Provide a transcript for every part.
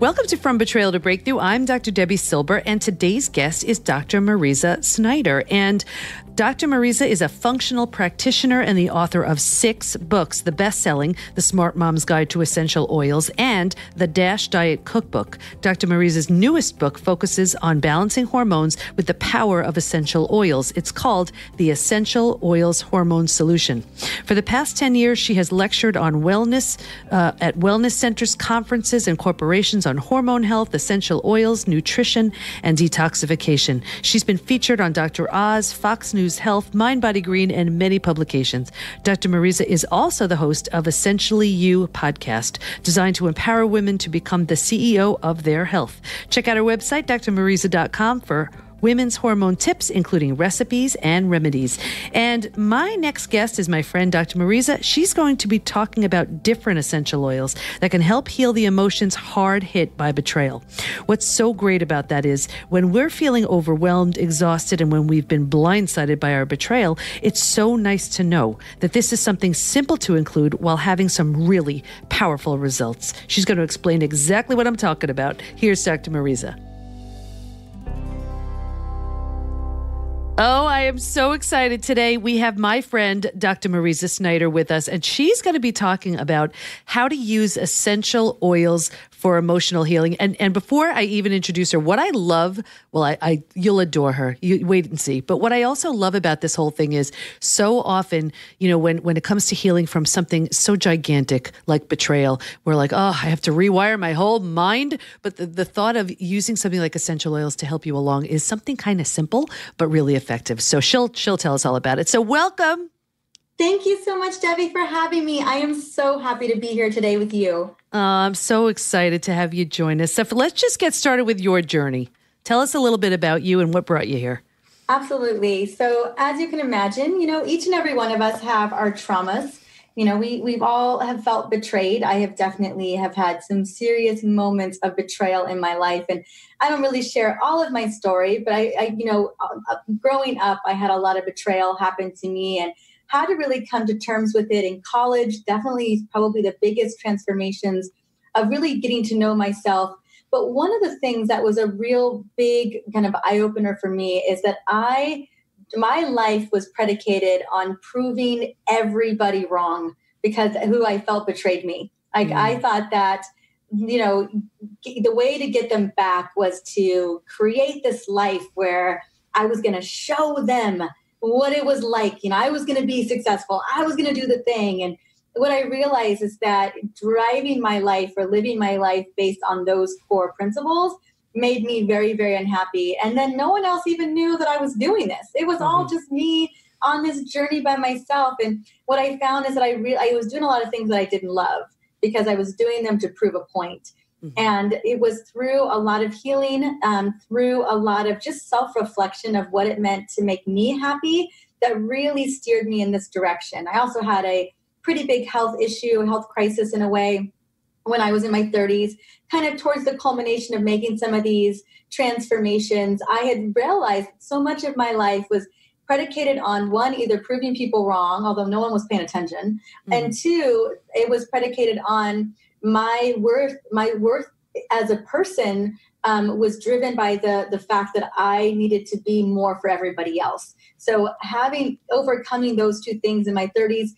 Welcome to From Betrayal to Breakthrough. I'm Dr. Debi Silber, and today's guest is Dr. Mariza Snyder. And Dr. Mariza is a functional practitioner and the author of 6 books, the best-selling The Smart Mom's Guide to Essential Oils and the Dash Diet Cookbook. Dr. Mariza's newest book focuses on balancing hormones with the power of essential oils. It's called The Essential Oils Hormone Solution. For the past 10 years, she has lectured on wellness at wellness centers, conferences, and corporations on hormone health, essential oils, nutrition, and detoxification. She's been featured on Dr. Oz, Fox News Health, Mind, Body, Green, and many publications. Dr. Mariza is also the host of Essentially You podcast, designed to empower women to become the CEO of their health. Check out her website, drmariza.com, for women's hormone tips, including recipes and remedies. And my next guest is my friend, Dr. Mariza. She's going to be talking about different essential oils that can help heal the emotions hard hit by betrayal. What's so great about that is when we're feeling overwhelmed, exhausted, and when we've been blindsided by our betrayal, it's so nice to know that this is something simple to include while having some really powerful results. She's going to explain exactly what I'm talking about. Here's Dr. Mariza. Oh, I am so excited. Today we have my friend, Dr. Mariza Snyder, with us, and she's going to be talking about how to use essential oils for emotional healing. And before I even introduce her, what I love, well, you'll adore her. You wait and see. But what I also love about this whole thing is so often, you know, when it comes to healing from something so gigantic like betrayal, we're like, oh, I have to rewire my whole mind. But the thought of using something like essential oils to help you along is something kind of simple, but really effective. So she'll tell us all about it. So welcome. Thank you so much, Debbie, for having me. I am so happy to be here today with you. I'm so excited to have you join us. So let's just get started with your journey. Tell us a little bit about you and what brought you here. Absolutely. So as you can imagine, you know, each and every one of us have our traumas. You know, we've all have felt betrayed. I have definitely have had some serious moments of betrayal in my life. And I don't really share all of my story, but I growing up, I had a lot of betrayal happen to me and how to really come to terms with it in college. Definitely probably the biggest transformations of really getting to know myself. But one of the things that was a real big kind of eye-opener for me is that my life was predicated on proving everybody wrong because who I felt betrayed me. I thought that, you know, the way to get them back was to create this life where I was going to show them what it was like. You know, I was going to be successful. I was going to do the thing. And what I realized is that driving my life or living my life based on those core principles made me very, very unhappy. And then no one else even knew that I was doing this. It was all just me on this journey by myself. And what I found is that I was doing a lot of things that I didn't love because I was doing them to prove a point. And it was through a lot of healing, through a lot of just self-reflection of what it meant to make me happy that really steered me in this direction. I also had a pretty big health issue, health crisis in a way, when I was in my 30s, kind of towards the culmination of making some of these transformations. I had realized so much of my life was predicated on, one, either proving people wrong, although no one was paying attention, and two, it was predicated on my worth as a person was driven by the fact that I needed to be more for everybody else. So overcoming those two things in my 30s,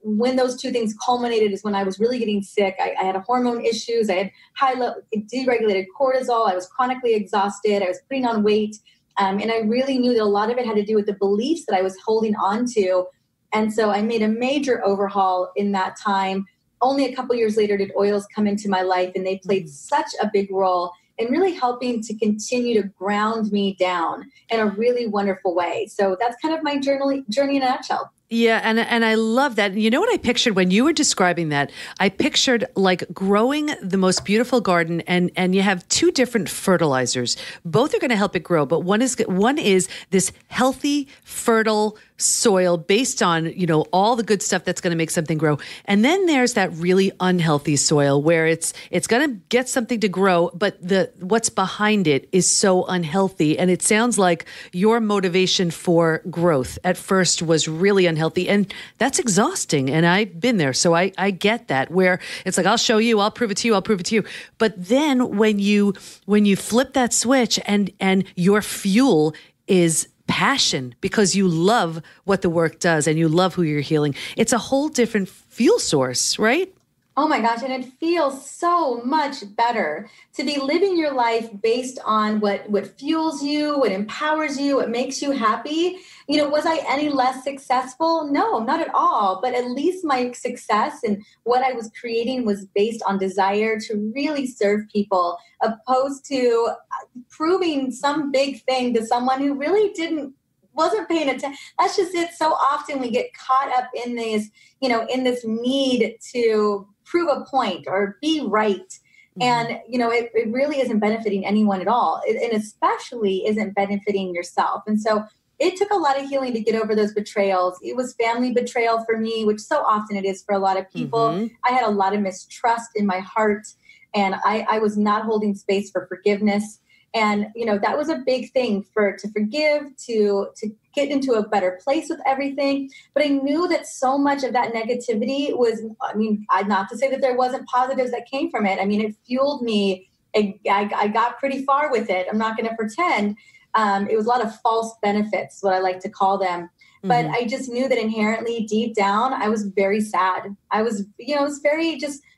when those two things culminated is when I was really getting sick. I had hormone issues. I had deregulated cortisol. I was chronically exhausted. I was putting on weight. And I really knew that a lot of it had to do with the beliefs that I was holding on to. And so I made a major overhaul in that time. Only a couple years later did oils come into my life, and they played such a big role in really helping to continue to ground me down in a really wonderful way. So that's kind of my journey in a nutshell. Yeah, and I love that. You know what I pictured when you were describing that? I pictured like growing the most beautiful garden, and you have 2 different fertilizers. Both are going to help it grow, but one is this healthy, fertile soil based on, all the good stuff that's going to make something grow. And then there's that really unhealthy soil where it's going to get something to grow, but what's behind it is so unhealthy. And it sounds like your motivation for growth at first was really unhealthy. And that's exhausting. And I've been there. So I get that, where it's like, I'll show you, I'll prove it to you, I'll prove it to you. But then when you flip that switch and your fuel is passion because you love what the work does and you love who you're healing, it's a whole different fuel source, right? Oh my gosh. And it feels so much better to be living your life based on what fuels you, what empowers you, what makes you happy. Was I any less successful? No, not at all. But at least my success and what I was creating was based on desire to really serve people, opposed to proving some big thing to someone who really wasn't paying attention. That's just it. So often we get caught up in this, in this need to prove a point or be right. And, it really isn't benefiting anyone at all. And especially isn't benefiting yourself. And so it took a lot of healing to get over those betrayals. It was family betrayal for me, which so often it is for a lot of people. I had a lot of mistrust in my heart, and I was not holding space for forgiveness. And, that was a big thing to forgive, to get into a better place with everything. But I knew that so much of that negativity was, not to say that there wasn't positives that came from it. It fueled me. I got pretty far with it. I'm not going to pretend. It was a lot of false benefits, what I like to call them. But I just knew that inherently deep down, I was very sad. I was,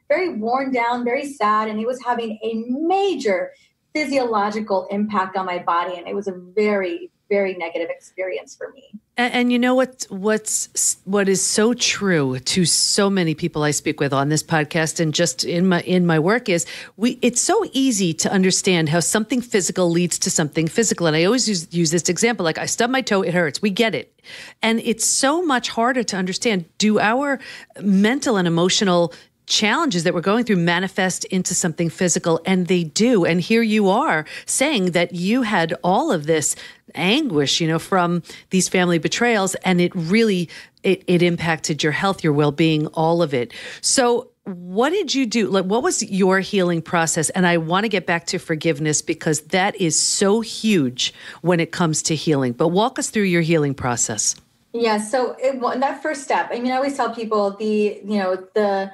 very worn down, very sad. And it was having a major physiological impact on my body. And it was a very, very negative experience for me. And you know what is so true to so many people I speak with on this podcast and just in my work is it's so easy to understand how something physical leads to something physical. And I always use this example, like I stub my toe, it hurts. We get it. And it's so much harder to understand. Do our mental and emotional challenges that we're going through manifest into something physical? And they do. And here you are saying that you had all of this anguish, from these family betrayals, and it really, it impacted your health, your well-being, all of it. So what did you do? Like, what was your healing process? And I want to get back to forgiveness because that is so huge when it comes to healing. But walk us through your healing process. Yeah. So that first step, I always tell people the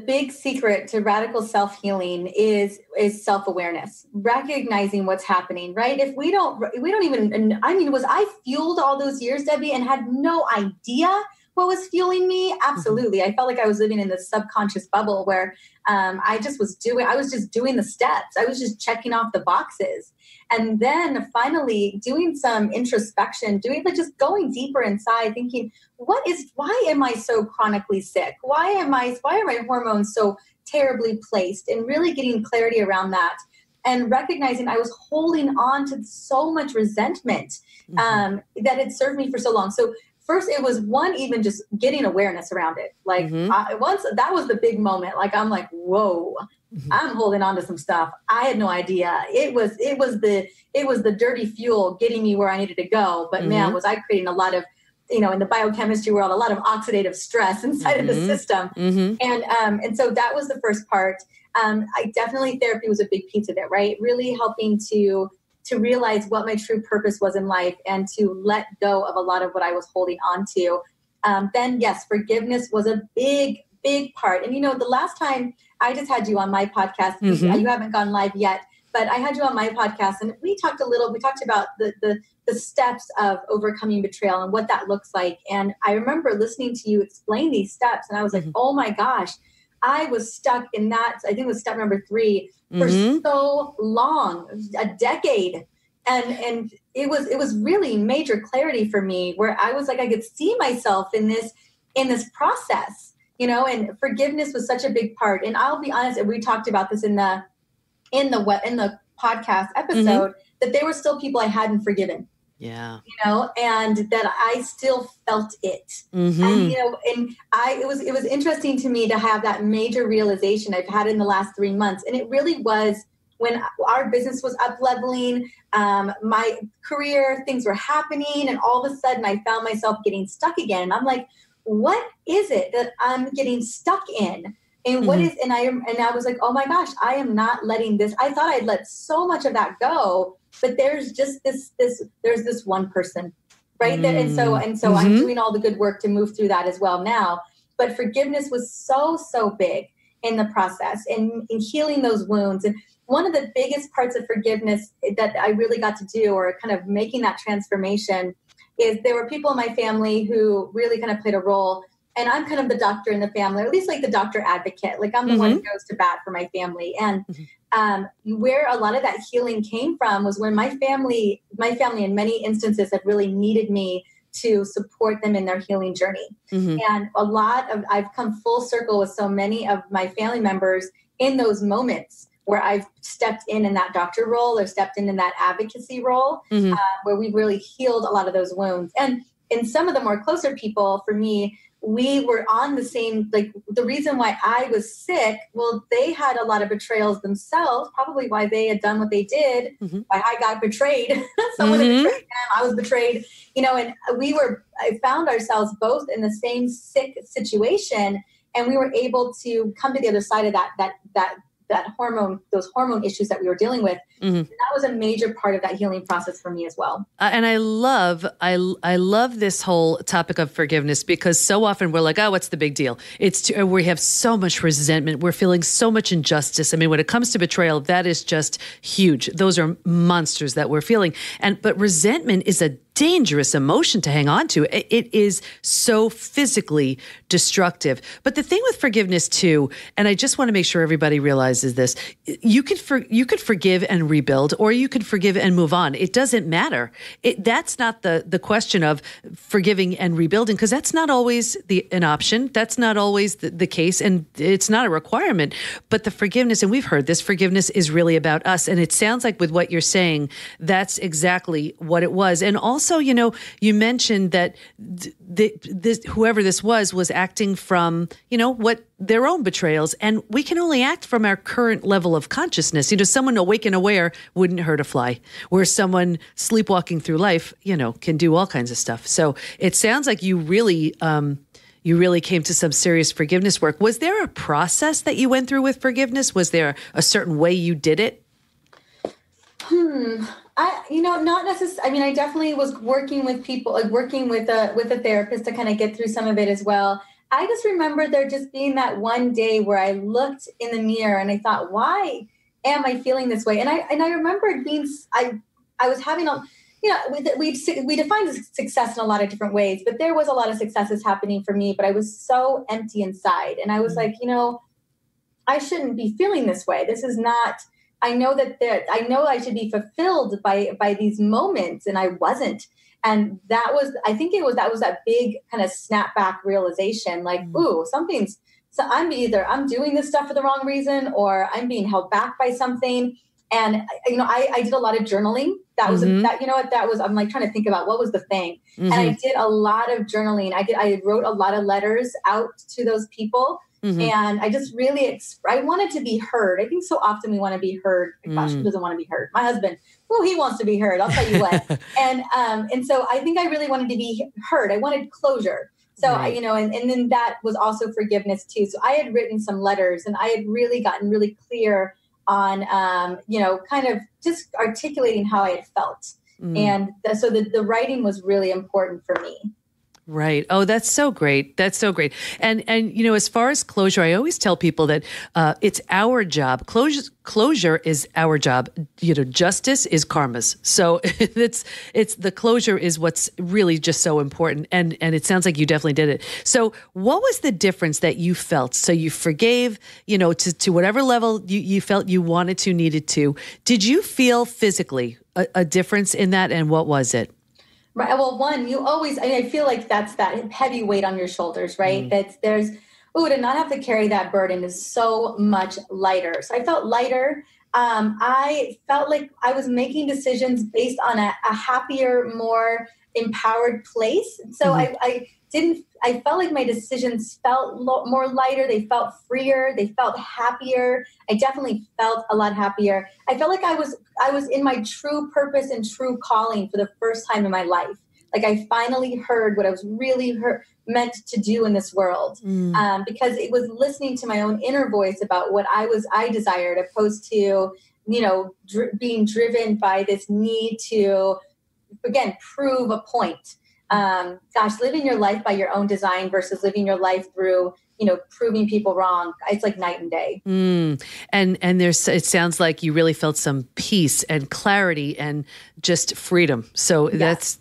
big secret to radical self-healing is self-awareness, recognizing what's happening, right? If we don't even, was I fueled all those years, Debbie, and had no idea what was fueling me? Absolutely. I felt like I was living in this subconscious bubble where I was just doing the steps. I was just checking off the boxes. And then finally doing some introspection, just going deeper inside, thinking, why am I so chronically sick? Why are my hormones so terribly placed? And really getting clarity around that and recognizing I was holding on to so much resentment that had served me for so long. So first, it was even just getting awareness around it. Like once that was the big moment. Like I'm like, whoa, I'm holding on to some stuff. I had no idea. It was the dirty fuel getting me where I needed to go. But man, was I creating a lot of, in the biochemistry world, a lot of oxidative stress inside of the system. And so that was the first part. I definitely, therapy was a big piece of it, right? Really helping to realize what my true purpose was in life and to let go of a lot of what I was holding on to. Then yes, forgiveness was a big, big part. And the last time I just had you on my podcast, you haven't gone live yet, but I had you on my podcast and we talked about the steps of overcoming betrayal and what that looks like. And I remember listening to you explain these steps and I was like, oh my gosh, I was stuck in that. I think it was step number 3 for so long, a decade. And it was really major clarity for me where I was like, I could see myself in this process, and forgiveness was such a big part. And I'll be honest, and we talked about this in the podcast episode, that there were still people I hadn't forgiven. Yeah. And that I still felt it. And, it was interesting to me to have that major realization I've had in the last 3 months. And it really was when our business was up leveling, my career, things were happening. And all of a sudden I found myself getting stuck again. And I'm like, what is it that I'm getting stuck in? And what is, and I was like, oh my gosh, I am not letting this. I thought I'd let so much of that go, but there's just there's this one person right there. And so I'm doing all the good work to move through that as well now. But forgiveness was so big in the process and in healing those wounds. And one of the biggest parts of forgiveness that I really got to do, or kind of making that transformation, is there were people in my family who really kind of played a role. And I'm kind of the doctor in the family, or at least like the doctor advocate. Like I'm the one who goes to bat for my family. And where a lot of that healing came from was when my family in many instances had really needed me to support them in their healing journey. And I've come full circle with so many of my family members in those moments where I've stepped in that doctor role or stepped in that advocacy role, where we really healed a lot of those wounds. And in some of the more closer people, for me, we were on the same, like the reason why I was sick, well, they had a lot of betrayals themselves, probably why they had done what they did, why I got betrayed. Someone had betrayed them, I was betrayed, and I found ourselves both in the same sick situation, and we were able to come to the other side of those hormone issues that we were dealing with. And that was a major part of that healing process for me as well. And I love this whole topic of forgiveness, because so often we're like, oh, what's the big deal? We have so much resentment. We're feeling so much injustice. I mean, when it comes to betrayal, that is just huge. Those are monsters that we're feeling. But resentment is a dangerous emotion to hang on to. It is so physically destructive. But the thing with forgiveness too, and I just want to make sure everybody realizes this, you could forgive and rebuild, or you could forgive and move on. It doesn't matter. That's not the question of forgiving and rebuilding, because that's not always an option. That's not always the case, and it's not a requirement. But the forgiveness, and we've heard this, forgiveness is really about us. And it sounds like with what you're saying, that's exactly what it was. And also, you mentioned that whoever this was acting from, what their own betrayals. And we can only act from our current level of consciousness. Someone awake and aware wouldn't hurt a fly, where someone sleepwalking through life, can do all kinds of stuff. So it sounds like you really came to some serious forgiveness work. Was there a process that you went through with forgiveness? Was there a certain way you did it? Not necessarily. I mean, I definitely was working with people, like working with a therapist to kind of get through some of it as well. I just remember there just being that one day where I looked in the mirror and I thought, why am I feeling this way? And I remembered I was having we define success in a lot of different ways, but there was a lot of successes happening for me, but I was so empty inside. And I was like, I shouldn't be feeling this way. This is not, I know I should be fulfilled by these moments, and I wasn't. And that was that big kind of snapback realization, like, ooh, I'm doing this stuff for the wrong reason, or I'm being held back by something. And, I did a lot of journaling. I'm like trying to think about what was the thing. And I did a lot of journaling. I wrote a lot of letters out to those people. And I just really, I wanted to be heard. I think so often we want to be heard. Gosh, who doesn't want to be heard? My husband, he wants to be heard. I'll tell you what. And so I think I really wanted to be heard. I wanted closure. So, right. And then that was also forgiveness too. So I had written some letters, and I had really gotten really clear on, kind of just articulating how I had felt. And so the writing was really important for me. Right. Oh, that's so great. That's so great. And as far as closure, I always tell people that it's our job. Closure is our job. Justice is karma's. So it's the closure is what's really just so important. And it sounds like you definitely did it. So what was the difference that you felt? So you forgave, to whatever level you felt you needed to. Did you feel physically a difference in that? And what was it? Right. Well, I feel like that's that heavy weight on your shoulders, right? To not have to carry that burden is so much lighter. So I felt lighter. I felt like I was making decisions based on a happier, more empowered place. So I felt like my decisions felt more lighter. They felt freer. They felt happier. I definitely felt a lot happier. I felt like I was in my true purpose and true calling for the first time in my life. Like I finally heard what I was really meant to do in this world, because it was listening to my own inner voice about what I desired, opposed to, being driven by this need to, again, prove a point. Living your life by your own design versus living your life through, proving people wrong. It's like night and day. And it sounds like you really felt some peace and clarity and just freedom. So yes.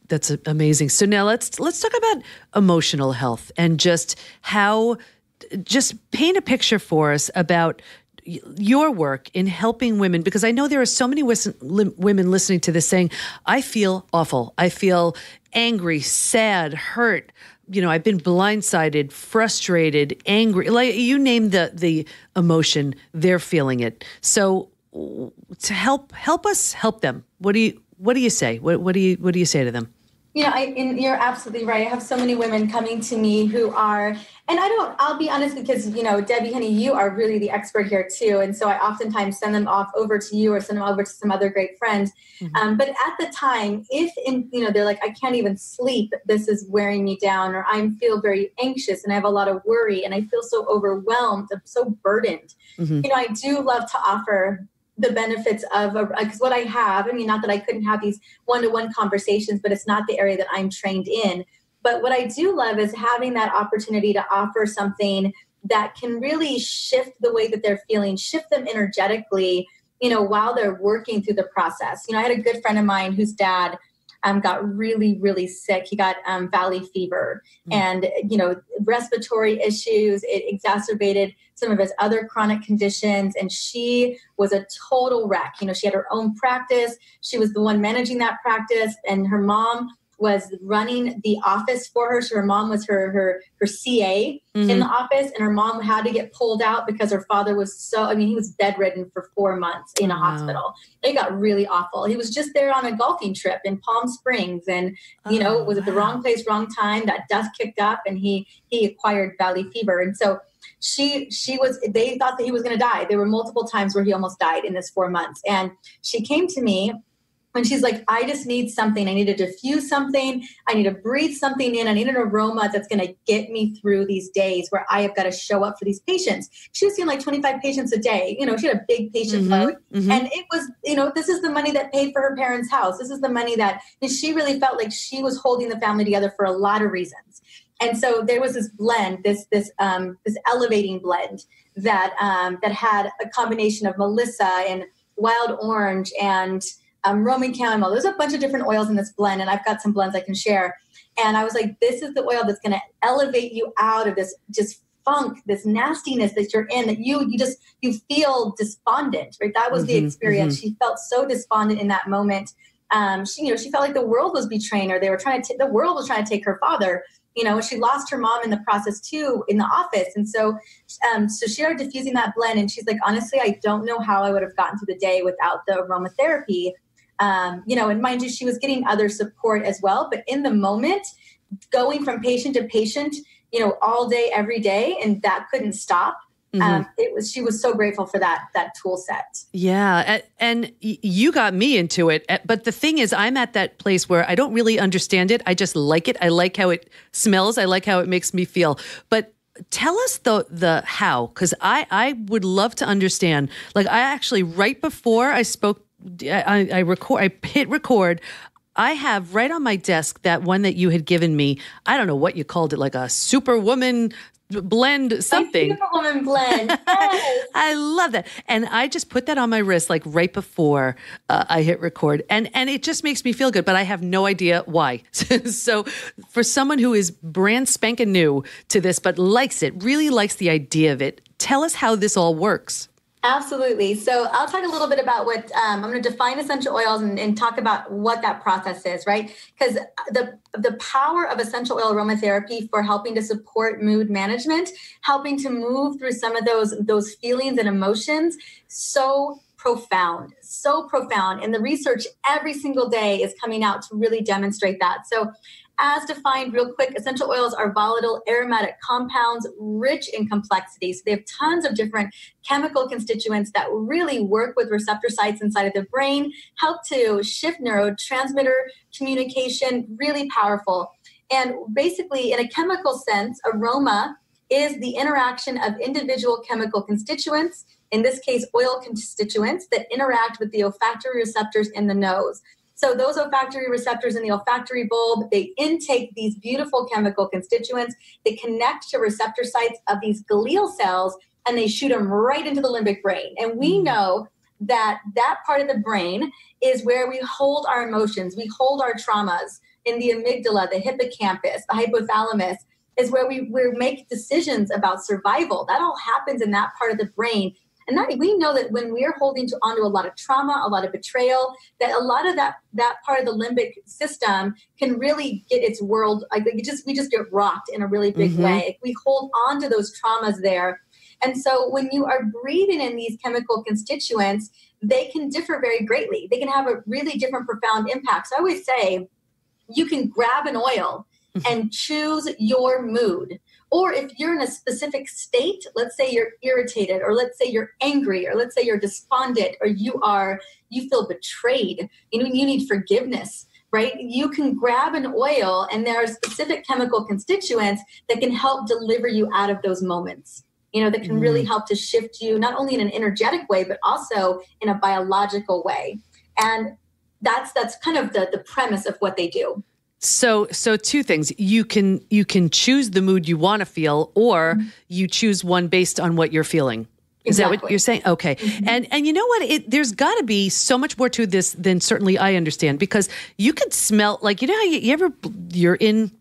That's amazing. So now let's talk about emotional health and just paint a picture for us about your work in helping women, because I know there are so many women listening to this saying, I feel awful. I feel angry, sad, hurt. I've been blindsided, frustrated, angry. Like you name the emotion, they're feeling it. So to help us help them, what do you say? What do you say to them? You're absolutely right. I have so many women coming to me who are, and I'll be honest, because, Debbie, honey, you are really the expert here too. And so I oftentimes send them off over to you or send them over to some other great friends. But at the time, they're like, I can't even sleep. This is wearing me down, or I feel very anxious and I have a lot of worry and I feel so overwhelmed. I'm so burdened. I do love to offer the benefits of, because what I have, not that I couldn't have these one-to-one conversations, but it's not the area that I'm trained in. But what I do love is having that opportunity to offer something that can really shift the way that they're feeling, shift them energetically, while they're working through the process. I had a good friend of mine whose dad got really, really sick. He got valley fever and, respiratory issues. It exacerbated some of his other chronic conditions. And she was a total wreck. She had her own practice. She was the one managing that practice. And her mom was running the office for her. So her mom was her CA in the office, and her mom had to get pulled out because her father was he was bedridden for 4 months in a hospital. It got really awful. He was just there on a golfing trip in Palm Springs and, was at the wrong place, wrong time. That dust kicked up and he acquired valley fever. And so they thought that he was going to die. There were multiple times where he almost died in this 4 months. And she came to me and she's like, I just need something. I need to diffuse something. I need to breathe something in. I need an aroma that's going to get me through these days where I have got to show up for these patients. She was seeing like 25 patients a day. She had a big patient load. And it was, this is the money that paid for her parents' house. This is the money that, and she really felt like she was holding the family together for a lot of reasons. And so there was this blend, this elevating blend that had a combination of Melissa and wild orange and Roman chamomile. There's a bunch of different oils in this blend, and I've got some blends I can share. And I was like, this is the oil that's going to elevate you out of this just funk, this nastiness that you're in, that you feel despondent, right? That was the experience. She felt so despondent in that moment. She felt like the world was betraying her. The world was trying to take her father. She lost her mom in the process too, in the office. And so she started diffusing that blend. And she's like, honestly, I don't know how I would have gotten through the day without the aromatherapy. And mind you, she was getting other support as well. But in the moment, going from patient to patient, all day, every day, and that couldn't stop. She was so grateful for that tool set. Yeah. And you got me into it. But the thing is, I'm at that place where I don't really understand it. I just like it. I like how it smells. I like how it makes me feel. But tell us the how, because I would love to understand. Like I actually, right before I spoke, I hit record. I have right on my desk that one that you had given me. I don't know what you called it, like a Superwoman blend something. Superwoman blend. Yes. I love that. And I just put that on my wrist like right before I hit record. And it just makes me feel good, but I have no idea why. So for someone who is brand spanking new to this, but really likes the idea of it, tell us how this all works. Absolutely. So I'll talk a little bit about what I'm going to define essential oils and talk about what that process is, right? Because the power of essential oil aromatherapy for helping to support mood management, helping to move through some of those feelings and emotions, so profound. And the research every single day is coming out to really demonstrate that. So as defined real quick, essential oils are volatile aromatic compounds rich in complexity. So they have tons of different chemical constituents that really work with receptor sites inside of the brain, help to shift neurotransmitter communication, really powerful. And basically, in a chemical sense, aroma is the interaction of individual chemical constituents, in this case, oil constituents, that interact with the olfactory receptors in the nose. So those olfactory receptors in the olfactory bulb, they intake these beautiful chemical constituents. They connect to receptor sites of these glial cells, and they shoot them right into the limbic brain. And we know that that part of the brain is where we hold our emotions, we hold our traumas. In the amygdala, the hippocampus, the hypothalamus, is where we make decisions about survival. That all happens in that part of the brain. And that, we know that when we're holding onto a lot of trauma, a lot of betrayal, that a lot of that part of the limbic system can really get its world, like we just get rocked in a really big way. We hold on to those traumas there. And so when you are breathing in these chemical constituents, they can differ very greatly. They can have a really different profound impact. So I always say, you can grab an oil and choose your mood. Or if you're in a specific state, let's say you're irritated, or let's say you're angry, or let's say you're despondent, or you feel betrayed, you need forgiveness, right? You can grab an oil, and there are specific chemical constituents that can help deliver you out of those moments, that can really help to shift you, not only in an energetic way, but also in a biological way. And that's kind of the premise of what they do. So two things. You can choose the mood you want to feel, or you choose one based on what you're feeling. Is that what you're saying? Okay. And you know what? There's got to be so much more to this than certainly I understand, because you could smell, like, how you're in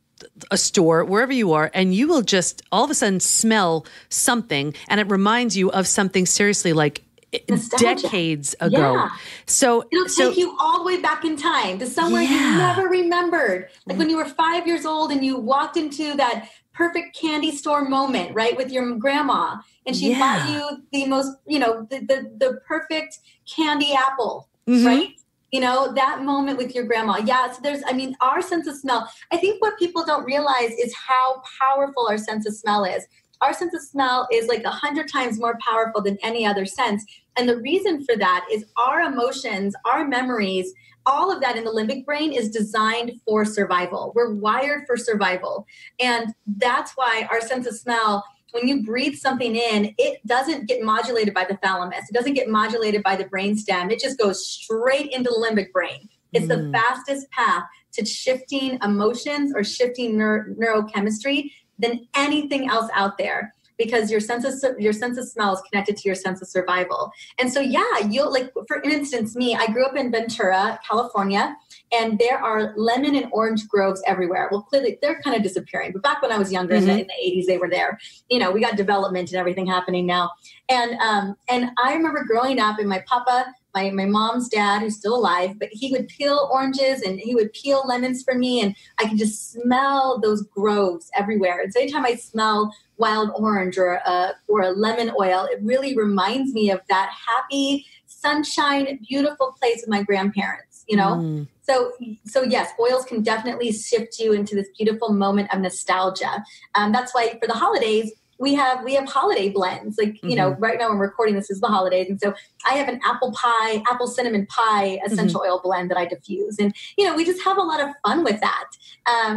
a store, wherever you are, and you will just all of a sudden smell something, and it reminds you of something seriously like nostalgia. Decades ago. Yeah. So it'll take you all the way back in time to somewhere you never remembered. Like when you were 5 years old and you walked into that perfect candy store moment, right, with your grandma, and she bought you the most, the perfect candy apple, right? That moment with your grandma. Yeah. So our sense of smell, I think what people don't realize is how powerful our sense of smell is. Our sense of smell is like 100 times more powerful than any other sense. And the reason for that is our emotions, our memories, all of that in the limbic brain is designed for survival. We're wired for survival. And that's why our sense of smell, when you breathe something in, it doesn't get modulated by the thalamus. It doesn't get modulated by the brainstem. It just goes straight into the limbic brain. It's the fastest path to shifting emotions or shifting neurochemistry than anything else out there, because your sense of smell is connected to your sense of survival. And so, you'll, like, for instance, me, I grew up in Ventura, California, and there are lemon and orange groves everywhere. Well, clearly they're kind of disappearing, but back when I was younger in the 80s, they were there. We got development and everything happening now. And I remember growing up, and my papa, my mom's dad, who's still alive, but he would peel oranges and he would peel lemons for me, and I could just smell those groves everywhere. And so anytime I smell wild orange or a lemon oil, it really reminds me of that happy, sunshine, beautiful place with my grandparents, So yes, oils can definitely shift you into this beautiful moment of nostalgia. That's why for the holidays, we have holiday blends. Like, right now I'm recording, this is the holidays. And so I have an apple cinnamon pie essential oil blend that I diffuse. And, we just have a lot of fun with that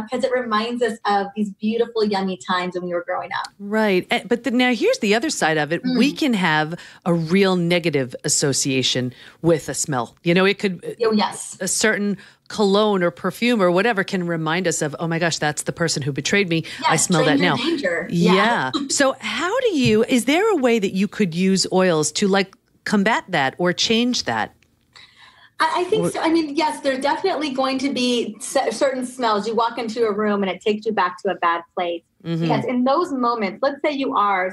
because it reminds us of these beautiful, yummy times when we were growing up. Right. But now here's the other side of it. We can have a real negative association with a smell. It could, a certain cologne or perfume or whatever can remind us of, oh my gosh, that's the person who betrayed me. I smell that now. Danger. Yeah. So is there a way that you could use oils to combat that or change that? I think so. Yes, there's definitely going to be certain smells. You walk into a room and it takes you back to a bad place. Yes, in those moments, let's say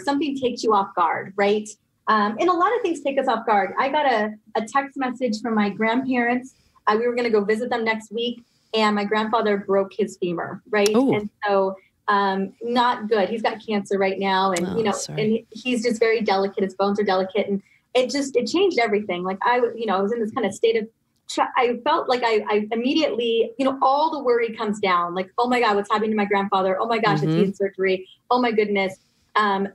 something takes you off guard, right? And a lot of things take us off guard. I got a text message from my grandparents. We were going to go visit them next week, and my grandfather broke his femur, right? Ooh. And so not good. He's got cancer right now, and and he's just very delicate. His bones are delicate, and it changed everything. Like I was in this kind of state of I felt like I immediately, all the worry comes down. Like, oh my God, what's happening to my grandfather? Oh my gosh, it's in surgery. Oh my goodness.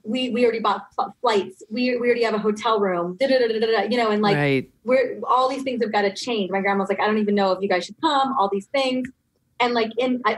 We already bought flights. We already have a hotel room, and like, right. all these things have got to change. My grandma's like, I don't even know if you guys should come, all these things. And like,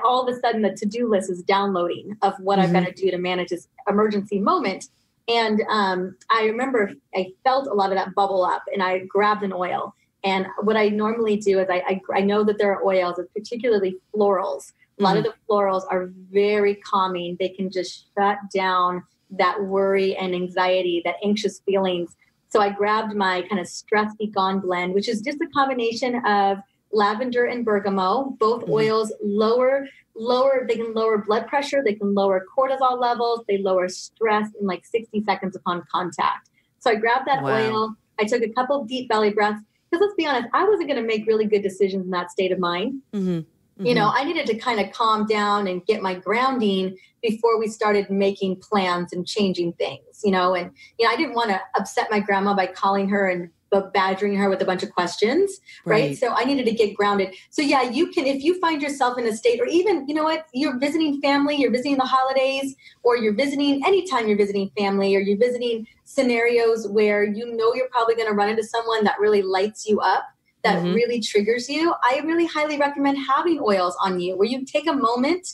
all of a sudden the to-do list is downloading of what I've got to do to manage this emergency moment. And I remember I felt a lot of that bubble up, and I grabbed an oil. And what I normally do is I know that there are oils, particularly florals. A lot of the florals are very calming. They can just shut down that worry and anxiety, that anxious feelings. So I grabbed my kind of Stress Be Gone blend, which is just a combination of lavender and bergamot. Both oils they can lower blood pressure. They can lower cortisol levels. They lower stress in like 60 seconds upon contact. So I grabbed that oil. I took a couple of deep belly breaths. Because let's be honest, I wasn't going to make really good decisions in that state of mind. I needed to kind of calm down and get my grounding before we started making plans and changing things, and, I didn't want to upset my grandma by calling her and badgering her with a bunch of questions. Right. So I needed to get grounded. So yeah, you can, if you find yourself in a state, or even, you're visiting family, you're visiting the holidays, or anytime you're visiting family, or you're visiting scenarios where you're probably going to run into someone that really lights you up, that really triggers you. I really highly recommend having oils on you where you take a moment,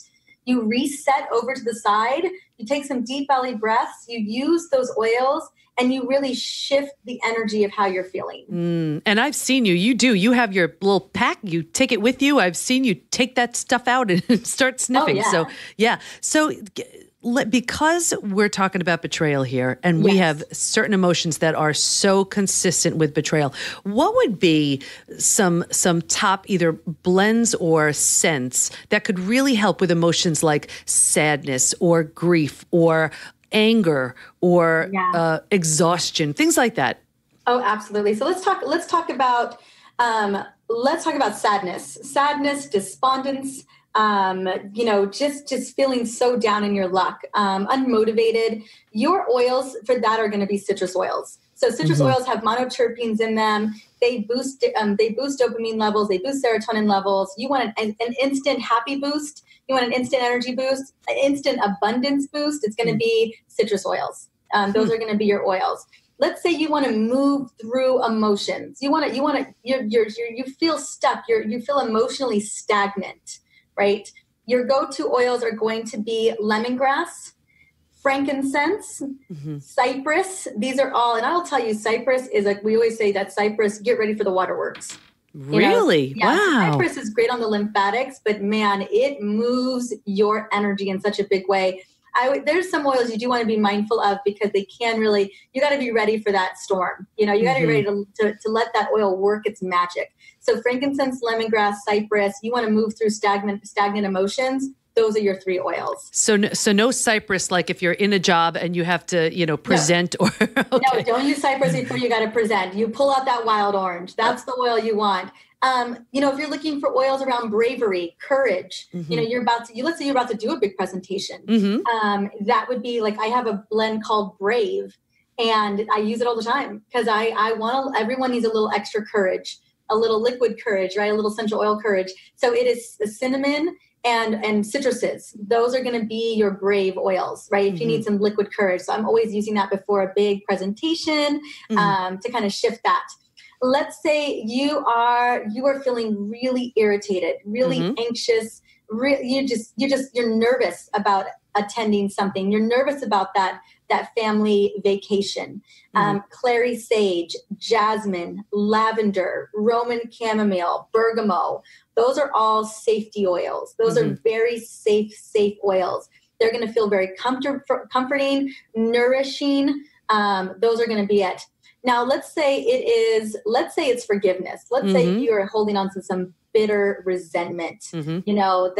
you reset over to the side, you take some deep belly breaths, you use those oils, and you really shift the energy of how you're feeling. And I've seen you have your little pack, you take it with you. I've seen you take that stuff out and start sniffing. Oh, yeah. So because we're talking about betrayal here, and we have certain emotions that are so consistent with betrayal, what would be some top either blends or scents that could really help with emotions like sadness or grief or anger or exhaustion, things like that? Oh, absolutely. So let's talk about sadness, despondence, just feeling so down in your luck, unmotivated. Your oils for that are going to be citrus oils. So citrus oils have monoterpenes in them. They boost dopamine levels. They boost serotonin levels. You want an instant happy boost. You want an instant energy boost, an instant abundance boost. It's going to be citrus oils. Those are going to be your oils. Let's say you want to move through emotions. You feel stuck. You feel emotionally stagnant, right? Your go-to oils are going to be lemongrass, frankincense, cypress. These are all, and I'll tell you, cypress is like, we always say that cypress, get ready for the waterworks. Really? Wow. Cypress is great on the lymphatics, but man, it moves your energy in such a big way. There's some oils you do want to be mindful of because they can really, you got to be ready for that storm. You got to be ready to let that oil work its magic. So frankincense, lemongrass, cypress, you want to move through stagnant emotions. Those are your three oils. So no cypress, like if you're in a job and you have to, present or... Okay. No, don't use cypress before you got to present. You pull out that wild orange. That's the oil you want. If you're looking for oils around bravery, courage, let's say you're about to do a big presentation. That would be like, I have a blend called Brave, and I use it all the time because everyone needs a little extra courage, a little liquid courage, right? A little essential oil courage. So it is cinnamon and citruses. Those are going to be your Brave oils, right? If you need some liquid courage. So I'm always using that before a big presentation to kind of shift that. Let's say you are feeling really irritated, really anxious. You're nervous about attending something. You're nervous about that family vacation. Clary sage, jasmine, lavender, Roman chamomile, bergamot. Those are all safety oils. Those are very safe oils. They're going to feel very comforting, nourishing. Those are going to be it. Now, let's say it's forgiveness. Let's say you are holding on to some bitter resentment, down to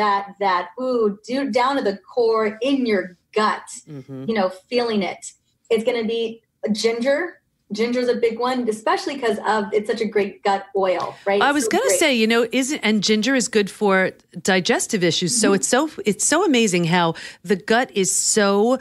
the core in your gut, feeling it. It's going to be ginger. Ginger's a big one, especially because it's such a great gut oil, right? I was going to say, and ginger is good for digestive issues. So it's so amazing how the gut is so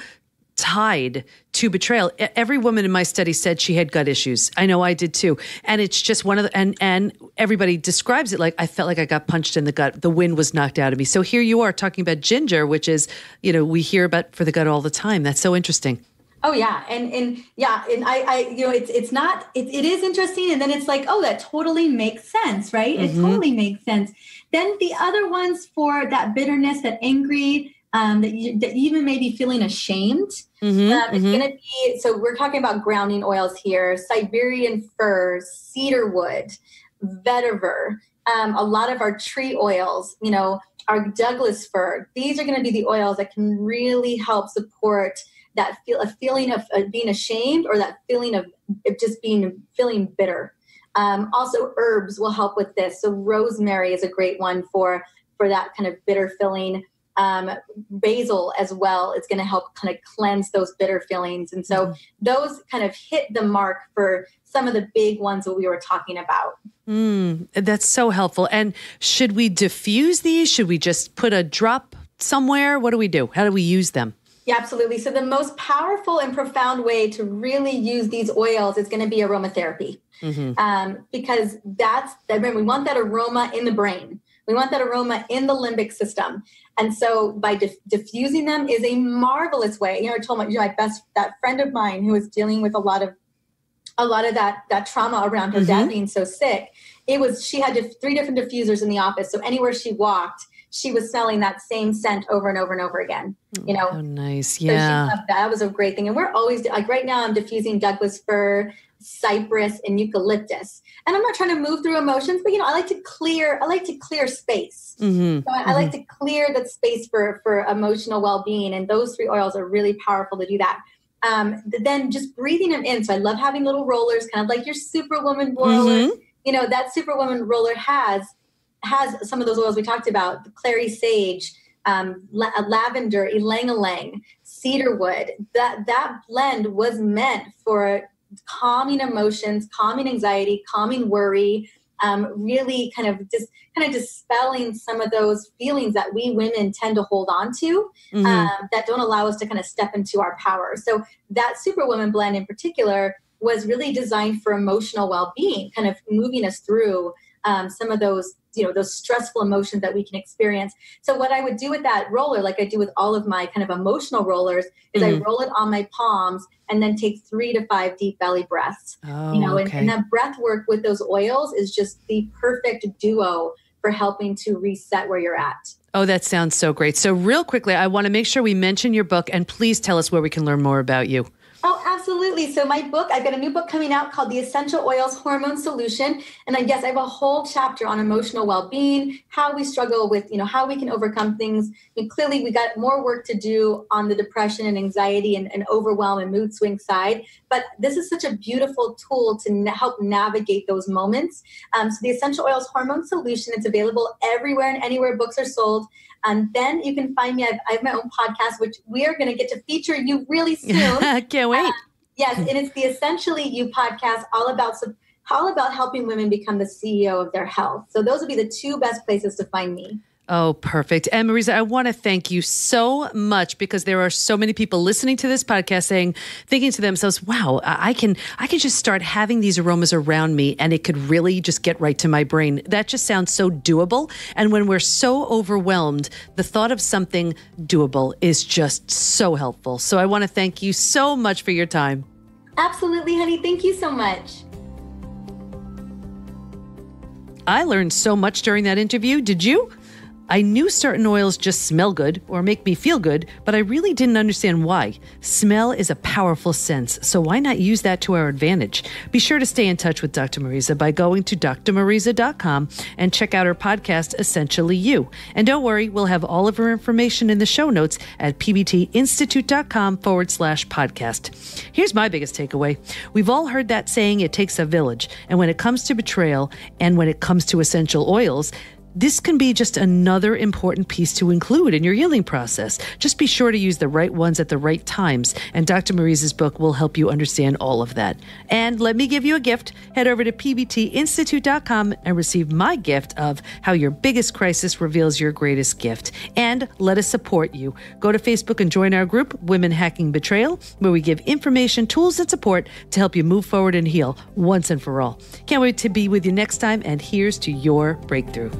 tied to betrayal. Every woman in my study said she had gut issues. I know I did too. And it's just one of the, and everybody describes it like, I felt like I got punched in the gut. The wind was knocked out of me. So here you are talking about ginger, which is, we hear about for the gut all the time. That's so interesting. Oh yeah. And I it is interesting. And then it's like, oh, that totally makes sense, right? It totally makes sense. Then the other ones for that bitterness, that angry, that you even may be feeling ashamed. It's going to be, so we're talking about grounding oils here, Siberian fir, cedarwood, vetiver, a lot of our tree oils, our Douglas fir. These are going to be the oils that can really help support that feeling of being ashamed, or that feeling of just feeling bitter. Also, herbs will help with this. So rosemary is a great one for that kind of bitter feeling. Basil as well is going to help kind of cleanse those bitter feelings. And so those kind of hit the mark for some of the big ones that we were talking about. That's so helpful. And should we diffuse these? Should we just put a drop somewhere? What do we do? How do we use them? Yeah, absolutely. So the most powerful and profound way to really use these oils is going to be aromatherapy. Because remember, we want that aroma in the brain. We want that aroma in the limbic system. And so by diffusing them is a marvelous way. I told that friend of mine who was dealing with a lot of that trauma around her dad being so sick. She had 3 different diffusers in the office. So anywhere she walked, she was smelling that same scent over and over and over again. Oh, nice. Yeah. So that was a great thing. And we're always like, right now I'm diffusing Douglas fir, cypress, and eucalyptus. And I'm not trying to move through emotions, but I like to clear space. So I like to clear that space for emotional well-being. And those 3 oils are really powerful to do that. Then just breathing them in. So I love having little rollers, kind of like your Superwoman roller. That Superwoman roller has some of those oils we talked about, the clary sage, lavender, ylang-ylang, cedarwood. That blend was meant for calming emotions, calming anxiety, calming worry, really kind of dispelling some of those feelings that we women tend to hold on to, that don't allow us to kind of step into our power. So that Superwoman blend in particular was really designed for emotional well-being, kind of moving us through some of those stressful emotions that we can experience. So what I would do with that roller, like I do with all of my kind of emotional rollers, is I roll it on my palms and then take 3 to 5 deep belly breaths. And that breath work with those oils is just the perfect duo for helping to reset where you're at. Oh, that sounds so great. So real quickly, I want to make sure we mention your book, and please tell us where we can learn more about you. Oh, absolutely. So my book, I've got a new book coming out called The Essential Oils Hormone Solution. And I guess I have a whole chapter on emotional well-being, how we struggle with, how we can overcome things. Clearly we got more work to do on the depression and anxiety and overwhelm and mood swing side. But this is such a beautiful tool to help navigate those moments. So The Essential Oils Hormone Solution, it's available everywhere and anywhere books are sold. And then you can find me. I have my own podcast, which we are going to get to feature you really soon. Can't wait. Yes, and it's the Essentially You podcast, all about helping women become the CEO of their health. So those will be the 2 best places to find me. Oh, perfect. And Mariza, I want to thank you so much, because there are so many people listening to this podcast thinking to themselves, wow, I can just start having these aromas around me and it could really just get right to my brain. That just sounds so doable. And when we're so overwhelmed, the thought of something doable is just so helpful. So I want to thank you so much for your time. Absolutely, honey. Thank you so much. I learned so much during that interview. Did you? I knew certain oils just smell good or make me feel good, but I really didn't understand why. Smell is a powerful sense, so why not use that to our advantage? Be sure to stay in touch with Dr. Mariza by going to drmariza.com and check out her podcast, Essentially You. And don't worry, we'll have all of her information in the show notes at pbtinstitute.com/podcast. Here's my biggest takeaway. We've all heard that saying, it takes a village. And when it comes to betrayal and when it comes to essential oils, this can be just another important piece to include in your healing process. Just be sure to use the right ones at the right times, and Dr. Mariza's book will help you understand all of that. And let me give you a gift. Head over to pbtinstitute.com and receive my gift of How Your Biggest Crisis Reveals Your Greatest Gift. And let us support you. Go to Facebook and join our group, Women Hacking Betrayal, where we give information, tools, and support to help you move forward and heal once and for all. Can't wait to be with you next time, and here's to your breakthrough.